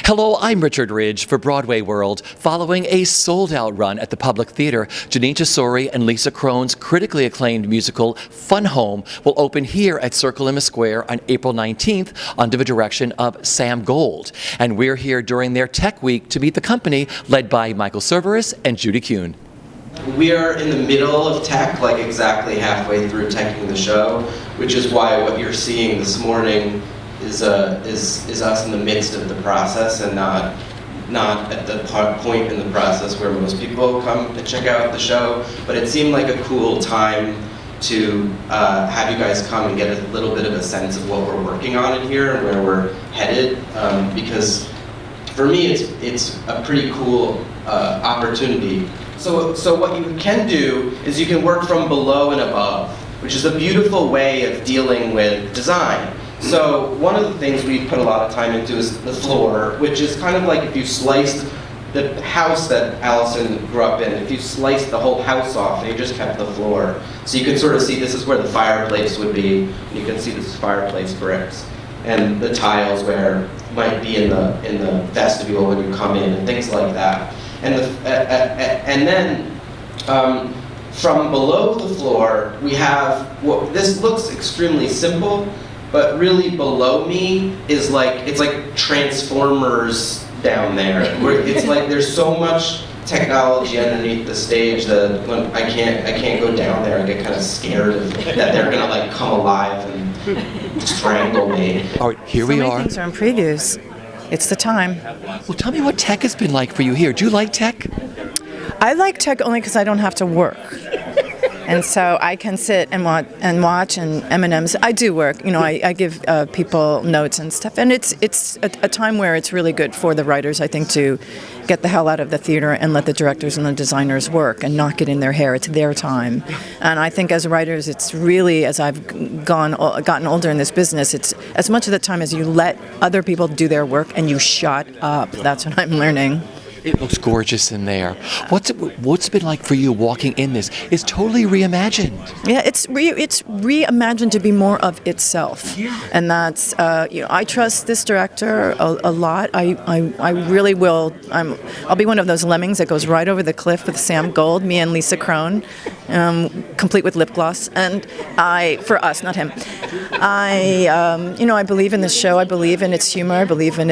Hello, I'm Richard Ridge for Broadway World. Following a sold-out run at the Public Theater, Janine Tesori and Lisa Krohn's critically acclaimed musical Fun Home will open here at Circle Lima Square on April 19th under the direction of Sam Gold. And we're here during their Tech Week to meet the company led by Michael Cerveris and Judy Kuhn. We are in the middle of tech, like exactly halfway through teching the show, which is why what you're seeing this morning is us in the midst of the process and not at the point in the process where most people come to check out the show. But it seemed like a cool time to have you guys come and get a little bit of a sense of what we're working on in here and where we're headed, because for me it's a pretty cool opportunity. So what you can do is you can work from below and above, which is a beautiful way of dealing with design. So one of the things we put a lot of time into is the floor, which is kind of like if you sliced the house that Allison grew up in, if you sliced the whole house off and you just kept the floor. So you can sort of see this is where the fireplace would be, and you can see this fireplace bricks, and the tiles where it might be in the vestibule when you come in, and things like that. And then from below the floor, we have this looks extremely simple, but really below me is it's like Transformers down there. Where it's like there's so much technology underneath the stage that when I can't go down there. I get kind of scared that they're gonna come alive and strangle me. All right, here we are. So many things are in previews. It's the time. Well, tell me what tech has been like for you here. Do you like tech? I like tech only because I don't have to work. And so I can sit and watch and M&Ms. I do work, I give people notes and stuff. And it's a time where it's really good for the writers, I think, to get the hell out of the theater and let the directors and the designers work and not get in their hair. It's their time. And I think as writers, it's really, as I've gotten older in this business, it's as much of the time as you let other people do their work and you shut up. That's what I'm learning. It looks gorgeous in there. What's it been like for you walking in this? It's totally reimagined. Yeah, it's reimagined to be more of itself, and that's I trust this director a lot. I really will. I'll be one of those lemmings that goes right over the cliff with Sam Gold, me and Lisa Krohn, complete with lip gloss, and for us, not him. I believe in this show. I believe in its humor. I believe in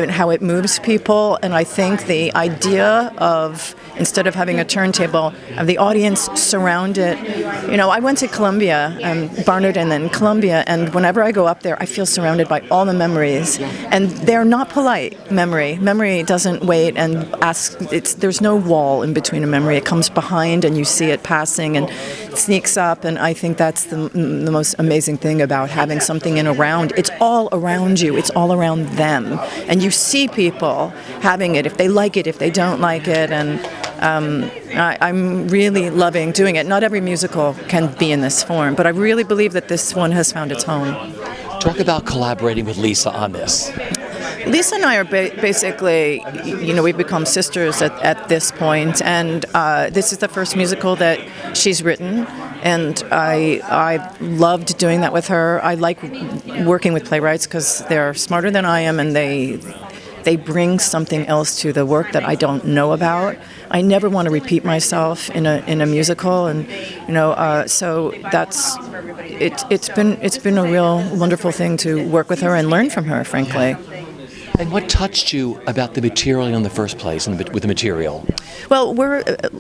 how it moves people. And I think the idea of, instead of having a turntable, of the audience surround it. I went to Columbia, Barnard and then Columbia, and whenever I go up there, I feel surrounded by all the memories. And they're not polite memory. Memory doesn't wait and ask. There's no wall in between a memory. It comes behind and you see it passing and it sneaks up. And I think that's the most amazing thing about having something in around. It's all around you. It's all around them. And you see people having it, if they like it, if they don't like it. And I'm really loving doing it. Not every musical can be in this form, but I really believe that this one has found its home. Talk about collaborating with Lisa on this. Lisa and I are basically, we've become sisters at this point, and this is the first musical that she's written, and I loved doing that with her. I like working with playwrights because they're smarter than I am, and they bring something else to the work that I don't know about. I never want to repeat myself in a musical, and so that's it. It's been a real wonderful thing to work with her and learn from her, frankly. And what touched you about the material in the first place, and with the material? Well,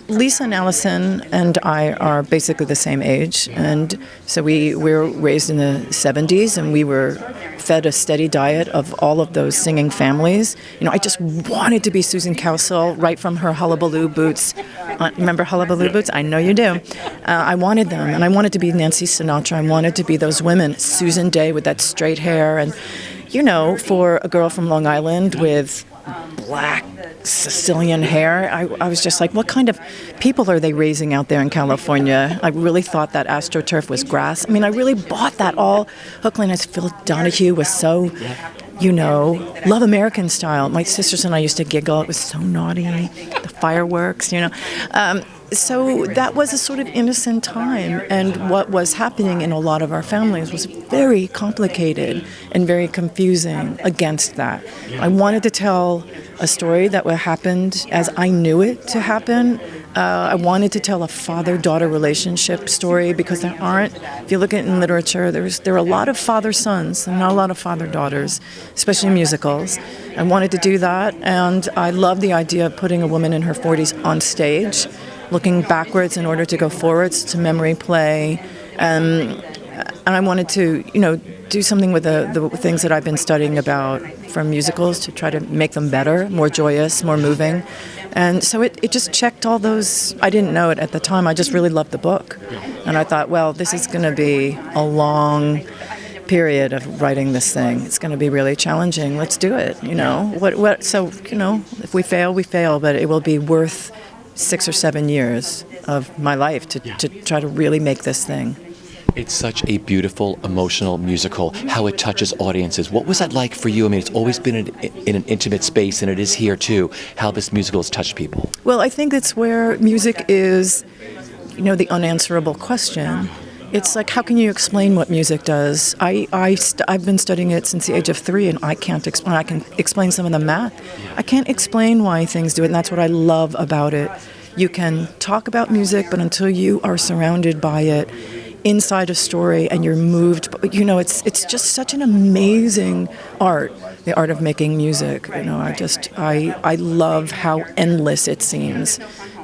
Lisa and Allison and I are basically the same age, and so we were raised in the 70s, and we were fed a steady diet of all of those singing families. I just wanted to be Susan Cowsill right from her Hullabaloo boots. Remember Hullabaloo boots? I know you do. I wanted them, and I wanted to be Nancy Sinatra. I wanted to be those women, Susan Day with that straight hair, and for a girl from Long Island with black Sicilian hair, I was just like, what kind of people are they raising out there in California? I really thought that AstroTurf was grass. I really bought that all. Hook, line, and Phil Donahue was so, Love American style. My sisters and I used to giggle. It was so naughty. The fireworks, so that was a sort of innocent time, and what was happening in a lot of our families was very complicated and very confusing against that. I wanted to tell a story that would happened as I knew it to happen. I wanted to tell a father-daughter relationship story because there aren't, if you look at it in literature, there are a lot of father-sons and not a lot of father-daughters, especially in musicals. I wanted to do that, and I love the idea of putting a woman in her 40s on stage, looking backwards in order to go forwards to memory play. And I wanted to, do something with the things that I've been studying about from musicals to try to make them better, more joyous, more moving. And so it just checked all those. I didn't know it at the time. I just really loved the book. And I thought, well, this is going to be a long period of writing this thing. It's going to be really challenging. Let's do it, So, if we fail, we fail, but it will be worth 6 or 7 years of my life to try to really make this thing. It's such a beautiful, emotional musical, how it touches audiences. What was that like for you? I mean, it's always been in an intimate space, and it is here, too, how this musical has touched people. Well, I think it's where music is, the unanswerable question. It's like, how can you explain what music does? I've been studying it since the age of 3, and I can't explain. I can explain some of the math. I can't explain why things do it, and that's what I love about it. You can talk about music, but until you are surrounded by it, inside a story, and you're moved, it's just such an amazing art, the art of making music. I love how endless it seems,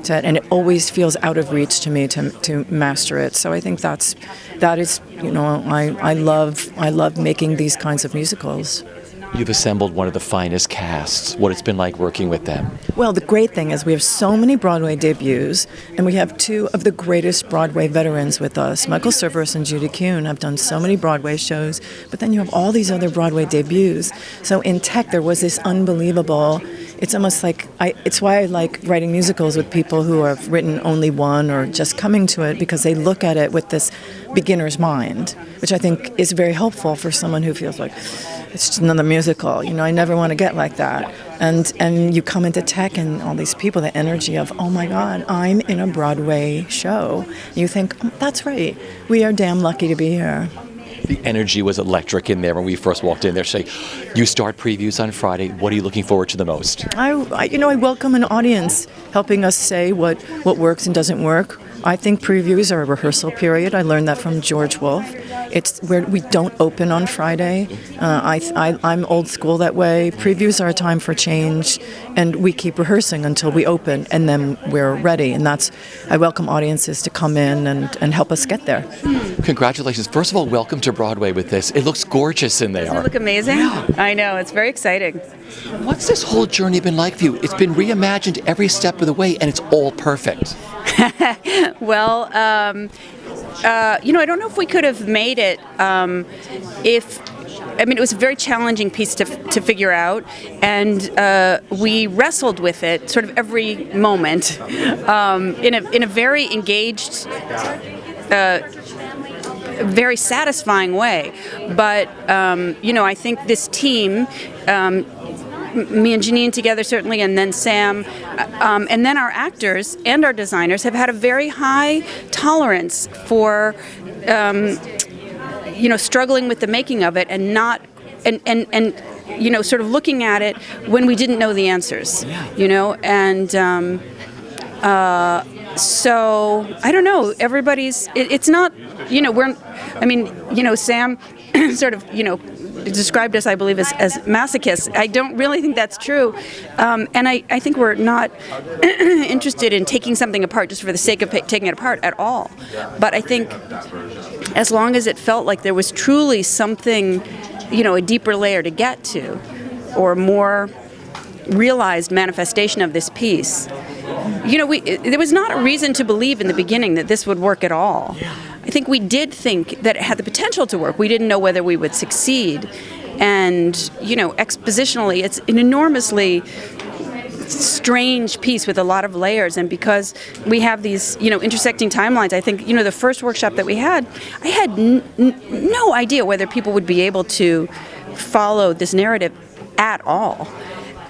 and it always feels out of reach to me to master it. So I think that is I love making these kinds of musicals. You've assembled one of the finest casts. What it's been like working with them? Well, the great thing is we have so many Broadway debuts, and we have 2 of the greatest Broadway veterans with us. Michael Cerveris and Judy Kuhn have done so many Broadway shows, but then you have all these other Broadway debuts. So in Tech, there was this unbelievable, it's almost like, it's why I like writing musicals with people who have written only one or just coming to it, because they look at it with this beginner's mind, which I think is very helpful for someone who feels like, it's just another musical. I never want to get like that. And you come into Tech and all these people, the energy of, oh my God, I'm in a Broadway show. You think, that's right. We are damn lucky to be here. The energy was electric in there when we first walked in there. Say, you start previews on Friday. What are you looking forward to the most? I welcome an audience helping us say what works and doesn't work. I think previews are a rehearsal period. I learned that from George Wolfe. It's where we don't open on Friday. I'm old school that way. Previews are a time for change, and we keep rehearsing until we open, and then we're ready. And I welcome audiences to come in and help us get there. Congratulations. First of all, welcome to Broadway with this. It looks gorgeous in there. Doesn't it look amazing? Yeah. I know. It's very exciting. What's this whole journey been like for you? It's been reimagined every step of the way, and it's all perfect. Well, I don't know if we could have made it it was a very challenging piece to figure out, and we wrestled with it sort of every moment in a very engaged, very satisfying way. But I think this team, me and Janine together certainly, and then Sam, and then our actors and our designers have had a very high tolerance for struggling with the making of it, and not and sort of looking at it when we didn't know the answers. And so I don't know, everybody's it's not Sam sort of described us, I believe, as masochists. I don't really think that's true. And I think we're not interested in taking something apart just for the sake of taking it apart at all. But I think as long as it felt like there was truly something, a deeper layer to get to, or more realized manifestation of this piece, there was not a reason to believe in the beginning that this would work at all. I think we did think that it had the potential to work. We didn't know whether we would succeed. And, expositionally, it's an enormously strange piece with a lot of layers. And because we have these, intersecting timelines, I think, the first workshop that we had, I had no idea whether people would be able to follow this narrative at all.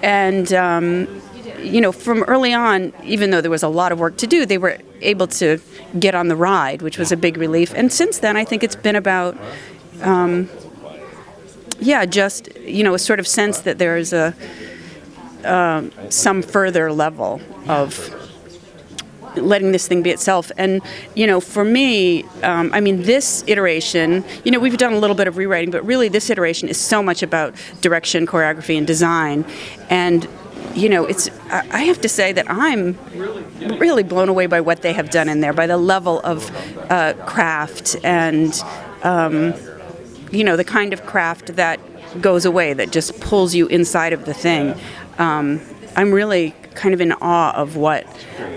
And, from early on, even though there was a lot of work to do, they were able to get on the ride, which was a big relief. And since then, I think it's been about, just, a sort of sense that there is some further level of letting this thing be itself. And, for me, this iteration, we've done a little bit of rewriting, but really this iteration is so much about direction, choreography, and design. And, I have to say that I'm really blown away by what they have done in there, by the level of craft and, the kind of craft that goes away, that just pulls you inside of the thing. I'm really kind of in awe of what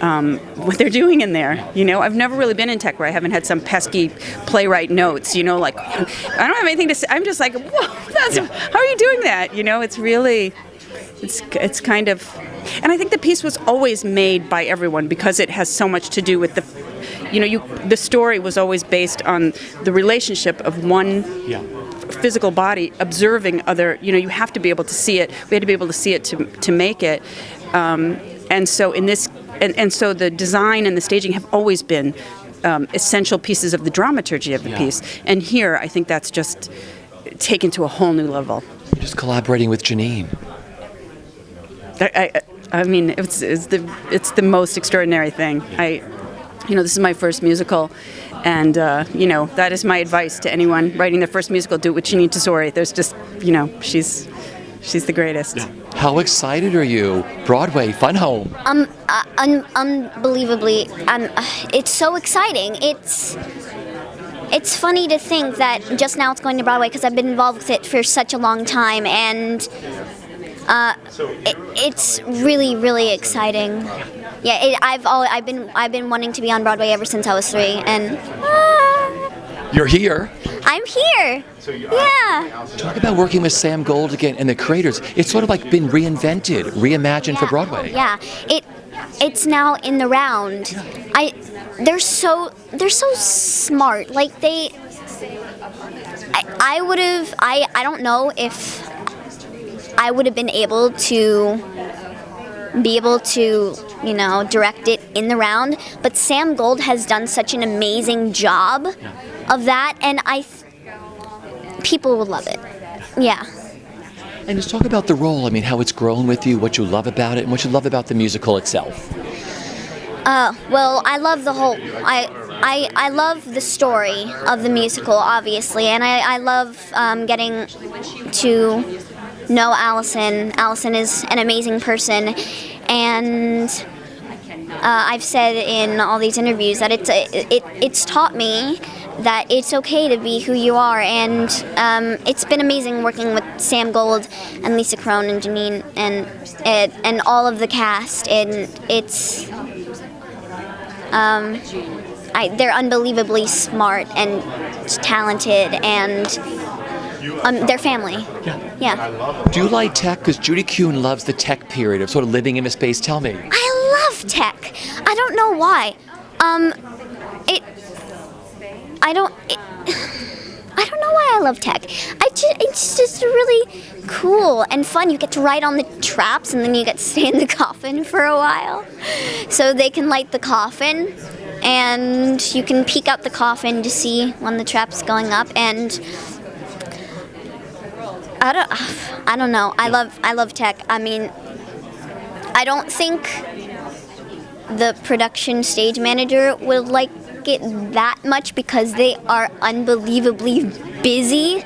they're doing in there. I've never really been in tech where I haven't had some pesky playwright notes. I don't have anything to say. I'm just like, whoa, how are you doing that? It's really, it's kind of, and I think the piece was always made by everyone because it has so much to do with the story was always based on the relationship of one physical body observing other. You have to be able to see it. We had to be able to see it to make it. And so in this, and so the design and the staging have always been essential pieces of the dramaturgy of the piece. And here, I think that's just taken to a whole new level. You're just collaborating with Janine. It's the most extraordinary thing. This is my first musical, and that is my advice to anyone writing their first musical: do it with Janine Tesori. There's just, she's the greatest. Yeah. How excited are you? Broadway, Fun Home. Unbelievably, it's so exciting. It's funny to think that just now it's going to Broadway because I've been involved with it for such a long time, and it's really, really exciting. Yeah, I've been wanting to be on Broadway ever since I was 3, and You're here. I'm here. Yeah. Talk about working with Sam Gold again and the creators. It's sort of like been reinvented, reimagined for Broadway. Yeah, it's now in the round. They're so smart. Like I don't know if I would have been able to direct it in the round, but Sam Gold has done such an amazing job of that, and people will love it. Yeah. And just talk about the role. How it's grown with you, what you love about it, and what you love about the musical itself. Well, I love the whole. I love the story of the musical, obviously, and I love getting to know Allison. Allison is an amazing person, and I've said in all these interviews that it's taught me that it's okay to be who you are, and it's been amazing working with Sam Gold and Lisa Crone and Janine and all of the cast, and it's they're unbelievably smart and talented, and they're family. Yeah. Do you like tech? Because Judy Kuhn loves the tech period of sort of living in a space. Tell me. I love tech. I don't know why. I don't know why I love tech. It's just really cool and fun. You get to ride on the traps, and then you get to stay in the coffin for a while. So they can light the coffin, and you can peek out the coffin to see when the trap's going up. And I don't know. I love tech. I don't think the production stage manager would like it that much because they are unbelievably busy.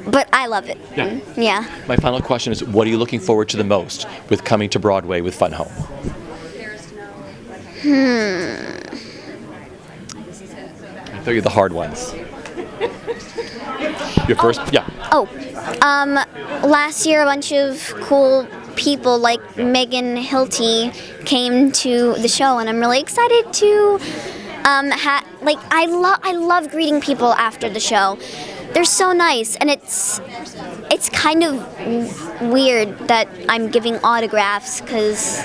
But I love it. Yeah. My final question is, what are you looking forward to the most with coming to Broadway with Fun Home? I thought you're the hard ones. Your first, yeah. Last year a bunch of cool people like Megan Hilty came to the show, and I'm really excited to I love greeting people after the show. They're so nice, and it's kind of weird that I'm giving autographs because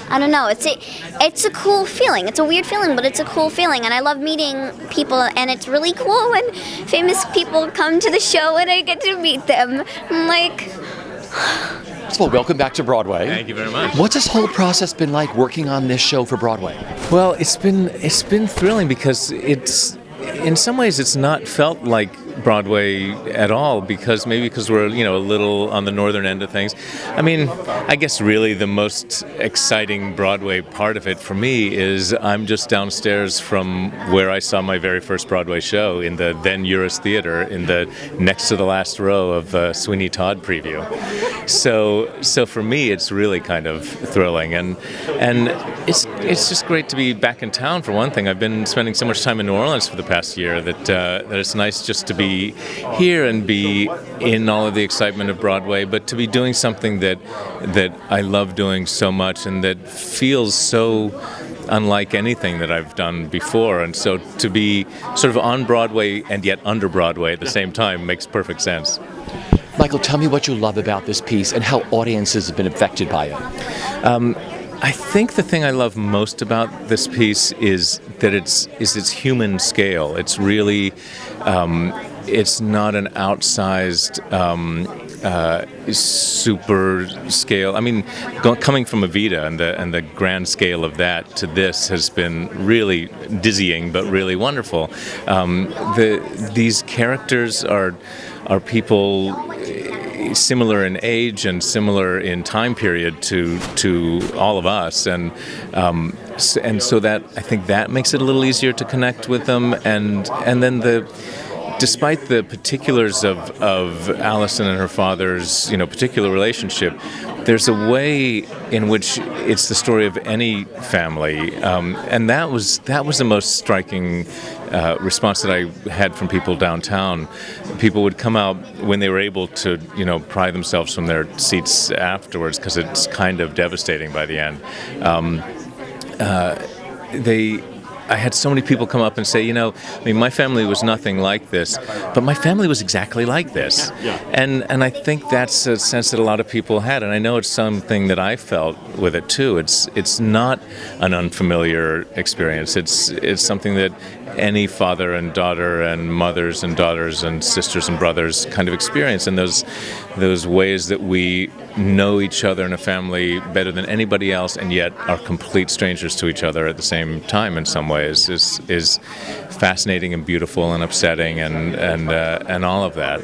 I don't know. It's a cool feeling. It's a weird feeling, but it's a cool feeling, and I love meeting people. And it's really cool when famous people come to the show and I get to meet them. I'm like, First of all, welcome back to Broadway. Thank you very much. What's this whole process been like working on this show for Broadway? Well, it's been thrilling because in some ways it's not felt like Broadway at all because we're a little on the northern end of things. I mean, I guess really the most exciting Broadway part of it for me is I'm just downstairs from where I saw my very first Broadway show in the then Uris Theater in the next to the last row of Sweeney Todd preview. So for me it's really kind of thrilling and it's just great to be back in town for one thing. I've been spending so much time in New Orleans for the past year that it's nice just to be here and be in all of the excitement of Broadway, but to be doing something that I love doing so much and that feels so unlike anything that I've done before. And so to be sort of on Broadway and yet under Broadway at the same time makes perfect sense. Michael, tell me what you love about this piece and how audiences have been affected by it. I think the thing I love most about this piece is that it's its human scale. It's really, it's not an outsized super scale. I mean, coming from Evita and the grand scale of that to this has been really dizzying, but really wonderful. These characters are people similar in age and similar in time period to all of us, and so that I think that makes it a little easier to connect with them, and then despite the particulars of Allison and her father's particular relationship, there's a way in which it's the story of any family, and that was the most striking response that I had from people downtown. People would come out when they were able to, pry themselves from their seats afterwards because it's kind of devastating by the end. I had so many people come up and say, my family was nothing like this, but my family was exactly like this. And I think that's a sense that a lot of people had, and I know it's something that I felt with it too. It's not an unfamiliar experience. It's something that any father and daughter and mothers and daughters and sisters and brothers kind of experience, and those ways that we know each other in a family better than anybody else and yet are complete strangers to each other at the same time in some ways is fascinating and beautiful and upsetting and all of that.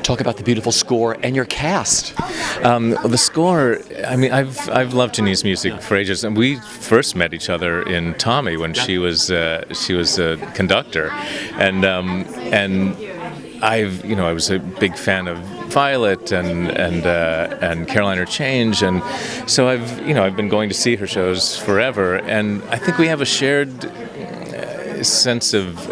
Talk about the beautiful score and your cast. The score, I mean, I've loved Janine's music for ages, and we first met each other in Tommy when she was a conductor, and I was a big fan of Violet and Carolina Change, and so I've been going to see her shows forever, and I think we have a shared sense of.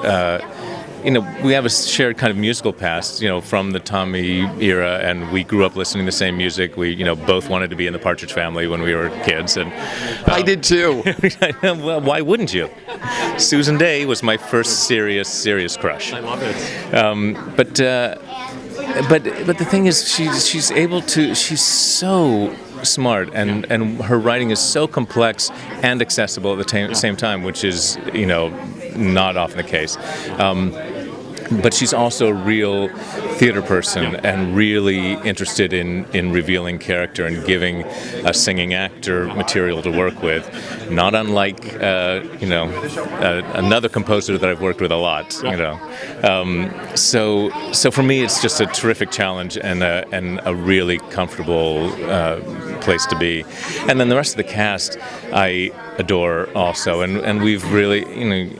We have a shared kind of musical past, from the Tommy era, and we grew up listening to the same music. We, both wanted to be in the Partridge Family when we were kids, and I did too. Well, why wouldn't you? Susan Day was my first serious crush. I love it. But the thing is, she's able to. She's so smart, and her writing is so complex and accessible at the same time, which is not often the case. But she's also a real theater person and really interested in revealing character and giving a singing actor material to work with, not unlike another composer that I've worked with a lot. So for me, it's just a terrific challenge and a really comfortable place to be. And then the rest of the cast I adore also, and we've really,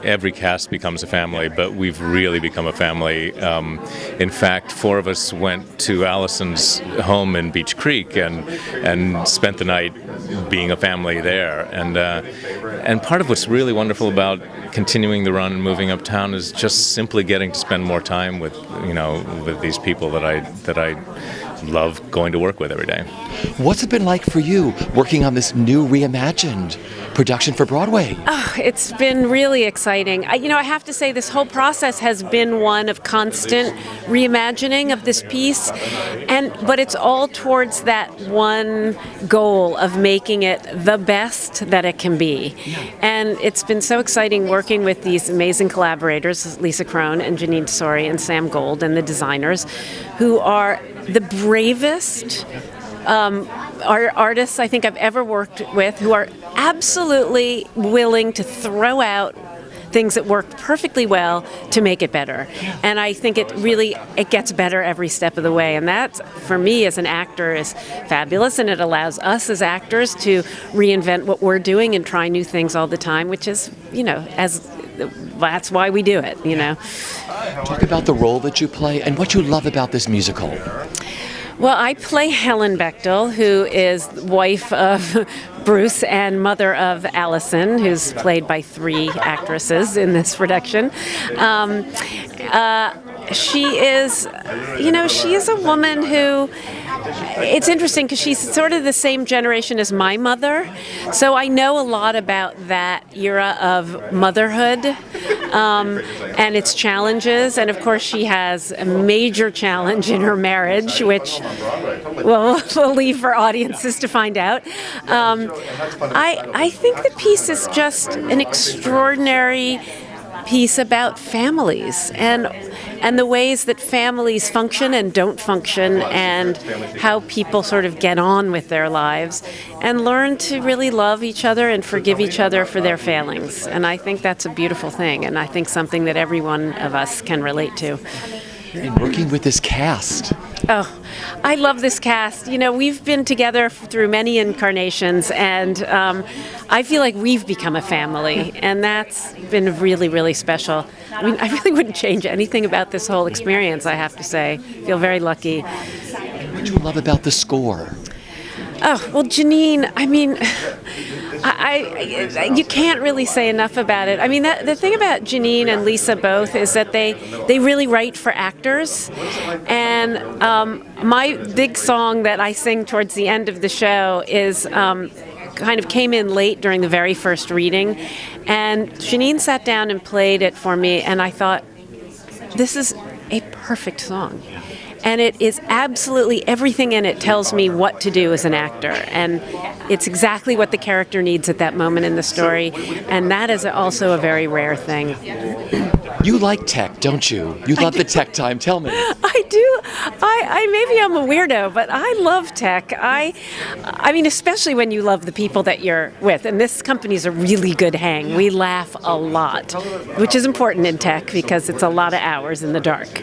every cast becomes a family, but we've really become a family. In fact, 4 of us went to Allison's home in Beach Creek and spent the night being a family there. And part of what's really wonderful about continuing the run and moving uptown is just simply getting to spend more time with these people that I love going to work with every day. What's it been like for you working on this new reimagined production for Broadway? Oh, it's been really exciting. I have to say this whole process has been one of constant reimagining reimagining of this piece, but it's all towards that one goal of making it the best that it can be. And it's been so exciting working with these amazing collaborators, Lisa Crone and Janine Tesori and Sam Gold and the designers, who are the bravest artists I think I've ever worked with, who are absolutely willing to throw out things that worked perfectly well to make it better. And I think it gets better every step of the way. And that, for me as an actor, is fabulous. And it allows us as actors to reinvent what we're doing and try new things all the time, which is, that's why we do it, Talk about the role that you play and what you love about this musical. Well, I play Helen Bechtel, who is wife of Bruce and mother of Allison, who's played by 3 actresses in this production. She is a woman who, it's interesting because she's sort of the same generation as my mother, so I know a lot about that era of motherhood and its challenges, and of course she has a major challenge in her marriage, which we'll leave for audiences to find out. I think the piece is just an extraordinary piece about families and the ways that families function and don't function, and how people sort of get on with their lives and learn to really love each other and forgive each other for their failings. And I think that's a beautiful thing, and I think something that every one of us can relate to. And working with this cast. Oh, I love this cast. We've been together through many incarnations, and I feel like we've become a family, and that's been really, really special. I mean, I really wouldn't change anything about this whole experience, I have to say. I feel very lucky. What do you love about the score? Oh, well, Janine, I mean, you can't really say enough about it. I mean, the thing about Janine and Lisa both is that they really write for actors. And my big song that I sing towards the end of the show is kind of came in late during the very first reading. And Janine sat down and played it for me, and I thought, this is a perfect song. And it is absolutely, everything in it tells me what to do as an actor. And it's exactly what the character needs at that moment in the story. And that is also a very rare thing. You like tech, don't you? You love the tech time. Tell me. I do. I maybe I'm a weirdo, but I love tech. I mean, especially when you love the people that you're with. And this company's a really good hang. We laugh a lot, which is important in tech because it's a lot of hours in the dark.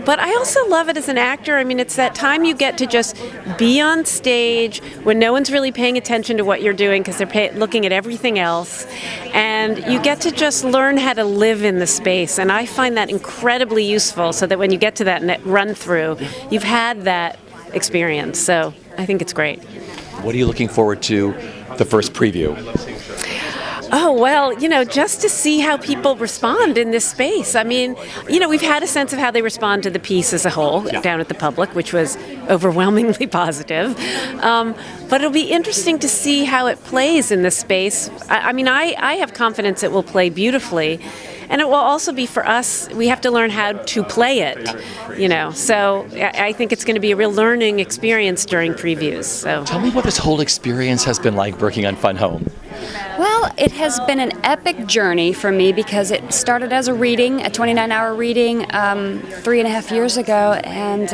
But I also love it as an actor. I mean, it's that time you get to just be on stage when no one's really paying attention to what you're doing because they're looking at everything else. And you get to just learn how to live in the space. And I find that incredibly useful so that when you get to that run through, you've had that experience. So I think it's great. What are you looking forward to the first preview? Oh, well, just to see how people respond in this space. I mean, we've had a sense of how they respond to the piece as a whole down at the Public, which was overwhelmingly positive. But it'll be interesting to see how it plays in this space. I mean, I have confidence it will play beautifully. And it will also be for us, we have to learn how to play it, So I think it's going to be a real learning experience during previews. So tell me what this whole experience has been like working on Fun Home. Well, it has been an epic journey for me because it started as a reading, a 29-hour reading 3.5 years ago. And,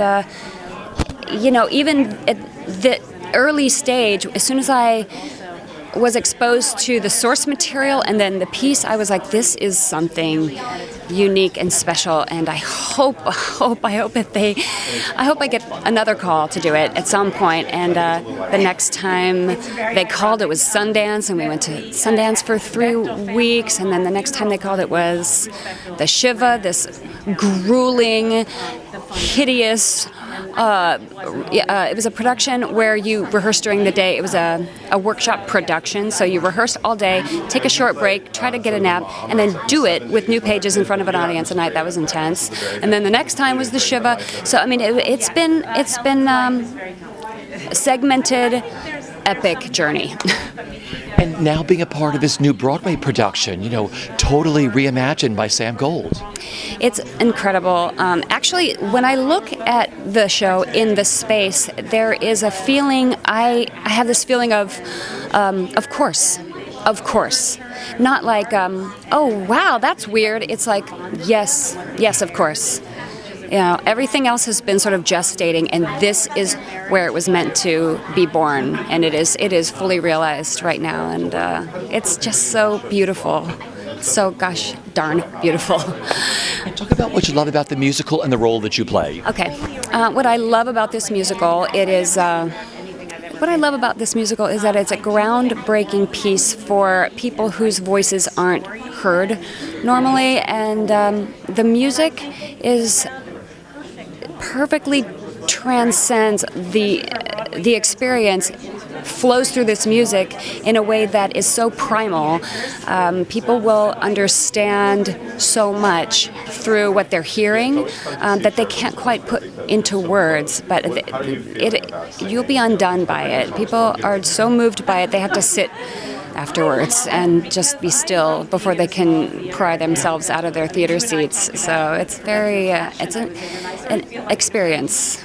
even at the early stage, as soon as I was exposed to the source material and then the piece, I was like, this is something unique and special, and I hope I get another call to do it at some point. And the next time they called, it was Sundance, and we went to Sundance for 3 weeks, and then the next time they called, it was the Shiva, this grueling, hideous, it was a production where you rehearsed during the day. It was a workshop production, so you rehearse all day, take a short break, try to get a nap, and then do it with new pages in front of an audience at night. That was intense. And then the next time was the Shiva. So I mean, it's been segmented epic journey. And now being a part of this new Broadway production, totally reimagined by Sam Gold. It's incredible. Actually, when I look at the show in the space, there is a feeling, I have this feeling of course. Of course. Not like, oh, wow, that's weird. It's like, yes, of course. Everything else has been sort of gestating, and this is where it was meant to be born, and it is fully realized right now, and it's just so beautiful. So gosh darn beautiful. And talk about what you love about the musical and the role that you play. Okay. What I love about this musical, what I love about this musical is that it's a groundbreaking piece for people whose voices aren't heard normally, and the music is perfectly transcends the experience, flows through this music in a way that is so primal. People will understand so much through what they're hearing that they can't quite put into words, but you'll be undone by it. People are so moved by it, they have to sit afterwards and just be still before they can pry themselves out of their theater seats. So it's very, it's an experience.